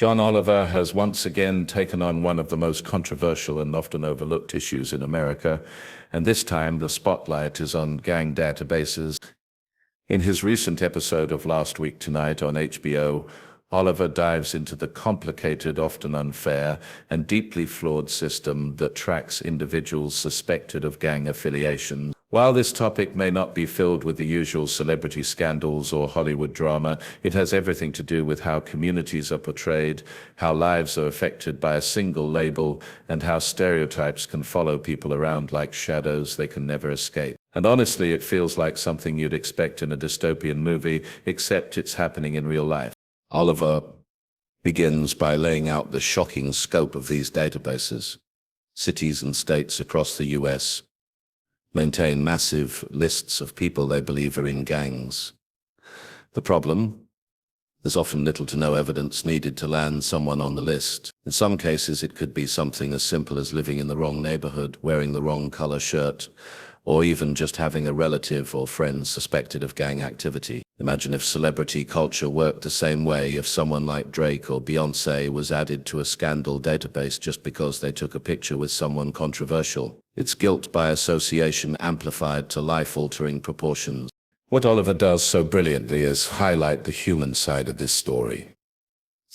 John Oliver has once again taken on one of the most controversial and often overlooked issues in America, and this time the spotlight is on gang databases. In his recent episode of Last Week Tonight on HBO, Oliver dives into the complicated, often unfair, and deeply flawed system that tracks individuals suspected of gang affiliation. While this topic may not be filled with the usual celebrity scandals or Hollywood drama, it has everything to do with how communities are portrayed, how lives are affected by a single label, and how stereotypes can follow people around like shadows they can never escape. And honestly, it feels like something you'd expect in a dystopian movie, except it's happening in real life. Oliver begins by laying out the shocking scope of these databases. Cities and states across the US maintain massive lists of people they believe are in gangs. The problem? There's often little to no evidence needed to land someone on the list. In some cases, it could be something as simple as living in the wrong neighborhood, wearing the wrong color shirt, or even just having a relative or friend suspected of gang activity. Imagine if celebrity culture worked the same way, if someone like Drake or Beyoncé was added to a scandal database just because they took a picture with someone controversial. It's guilt by association amplified to life-altering proportions. What Oliver does so brilliantly is highlight the human side of this story.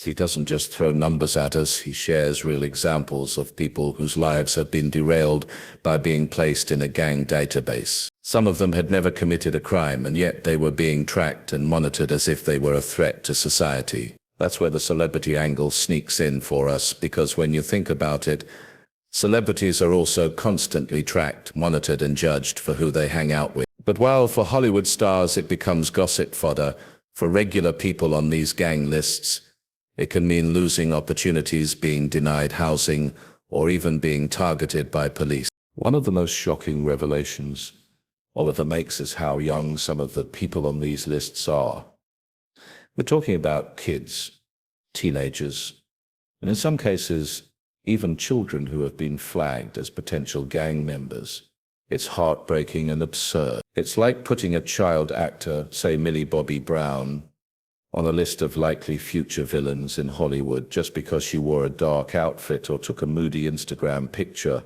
He doesn't just throw numbers at us, he shares real examples of people whose lives have been derailed by being placed in a gang database. Some of them had never committed a crime, and yet they were being tracked and monitored as if they were a threat to society. That's where the celebrity angle sneaks in for us, because when you think about it, celebrities are also constantly tracked, monitored, and judged for who they hang out with. But while for Hollywood stars it becomes gossip fodder, for regular people on these gang lists, it can mean losing opportunities, being denied housing, or even being targeted by police. One of the most shocking revelations Oliver makes is how young some of the people on these lists are. We're talking about kids, teenagers, and in some cases, even children who have been flagged as potential gang members. It's heartbreaking and absurd. It's like putting a child actor, say Millie Bobby Brown, on a list of likely future villains in Hollywood just because she wore a dark outfit or took a moody Instagram picture.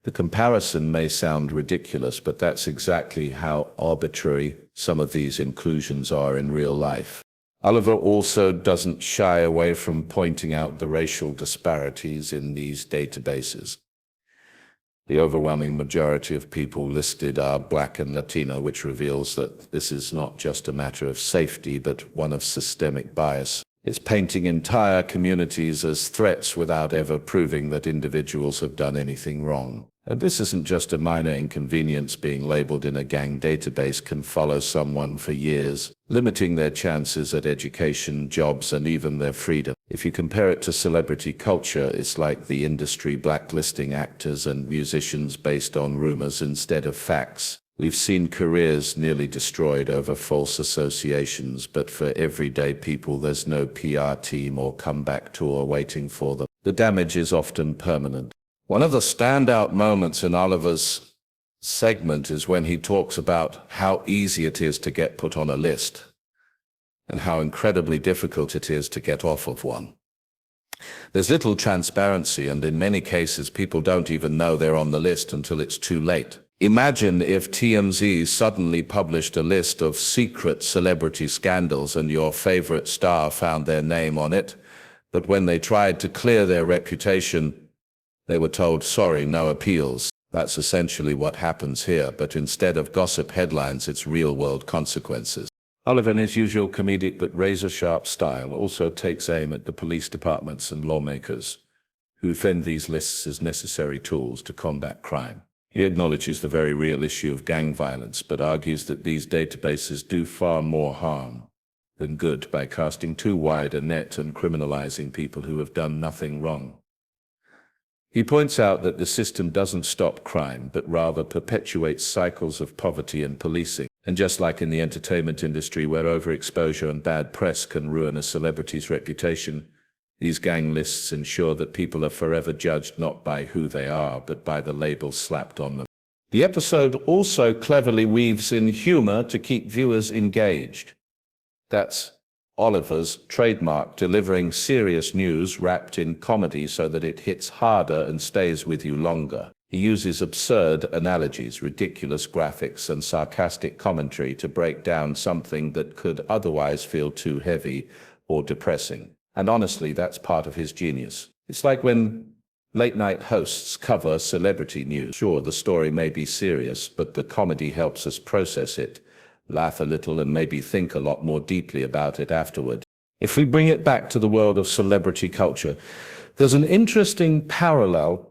The comparison may sound ridiculous, but that's exactly how arbitrary some of these inclusions are in real life. Oliver also doesn't shy away from pointing out the racial disparities in these databases. The overwhelming majority of people listed are Black and Latino, which reveals that this is not just a matter of safety, but one of systemic bias. It's painting entire communities as threats without ever proving that individuals have done anything wrong. And this isn't just a minor inconvenience. Being labeled in a gang database can follow someone for years, limiting their chances at education, jobs, and even their freedom. If you compare it to celebrity culture, it's like the industry blacklisting actors and musicians based on rumors instead of facts. We've seen careers nearly destroyed over false associations, but for everyday people, there's no PR team or comeback tour waiting for them. The damage is often permanent. One of the standout moments in Oliver's segment is when he talks about how easy it is to get put on a list and how incredibly difficult it is to get off of one. There's little transparency, and in many cases, people don't even know they're on the list until it's too late. Imagine if TMZ suddenly published a list of secret celebrity scandals and your favorite star found their name on it, but when they tried to clear their reputation, they were told, sorry, no appeals. That's essentially what happens here, but instead of gossip headlines, it's real-world consequences. Oliver, in his usual comedic but razor-sharp style, also takes aim at the police departments and lawmakers who defend these lists as necessary tools to combat crime. He acknowledges the very real issue of gang violence, but argues that these databases do far more harm than good by casting too wide a net and criminalizing people who have done nothing wrong. He points out that the system doesn't stop crime, but rather perpetuates cycles of poverty and policing. And just like in the entertainment industry, where overexposure and bad press can ruin a celebrity's reputation, these gang lists ensure that people are forever judged not by who they are, but by the labels slapped on them. The episode also cleverly weaves in humor to keep viewers engaged. That's Oliver's trademark, delivering serious news wrapped in comedy so that it hits harder and stays with you longer. He uses absurd analogies, ridiculous graphics, and sarcastic commentary to break down something that could otherwise feel too heavy or depressing. And honestly, that's part of his genius. It's like when late-night hosts cover celebrity news. Sure, the story may be serious, but the comedy helps us process it, laugh a little, and maybe think a lot more deeply about it afterward. If we bring it back to the world of celebrity culture, there's an interesting parallel.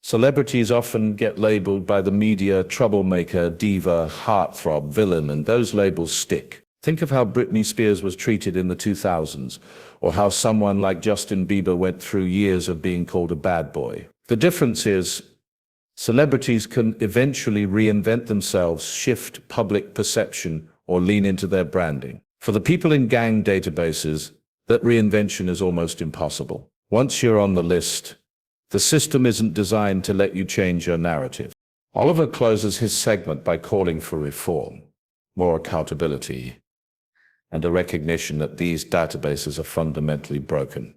Celebrities often get labeled by the media troublemaker, diva, heartthrob, villain, and those labels stick. Think of how Britney Spears was treated in the 2000s, or how someone like Justin Bieber went through years of being called a bad boy. The difference is, celebrities can eventually reinvent themselves, shift public perception, or lean into their branding. For the people in gang databases, that reinvention is almost impossible. Once you're on the list, the system isn't designed to let you change your narrative. Oliver closes his segment by calling for reform, more accountability, and a recognition that these databases are fundamentally broken.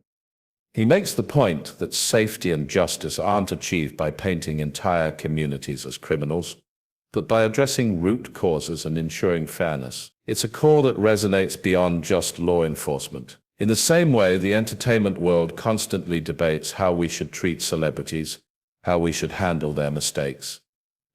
He makes the point that safety and justice aren't achieved by painting entire communities as criminals, but by addressing root causes and ensuring fairness. It's a call that resonates beyond just law enforcement. In the same way, the entertainment world constantly debates how we should treat celebrities, how we should handle their mistakes,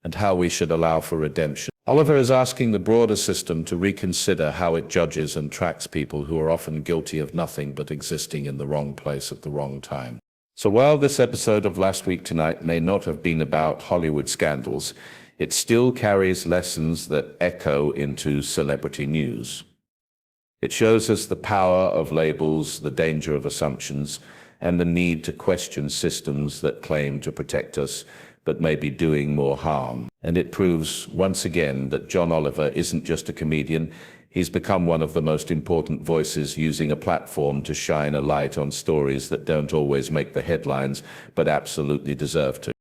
and how we should allow for redemption. Oliver is asking the broader system to reconsider how it judges and tracks people who are often guilty of nothing but existing in the wrong place at the wrong time. So while this episode of Last Week Tonight may not have been about Hollywood scandals, it still carries lessons that echo into celebrity news. It shows us the power of labels, the danger of assumptions, and the need to question systems that claim to protect us, but may be doing more harm. And it proves once again that John Oliver isn't just a comedian. He's become one of the most important voices, using a platform to shine a light on stories that don't always make the headlines, but absolutely deserve to.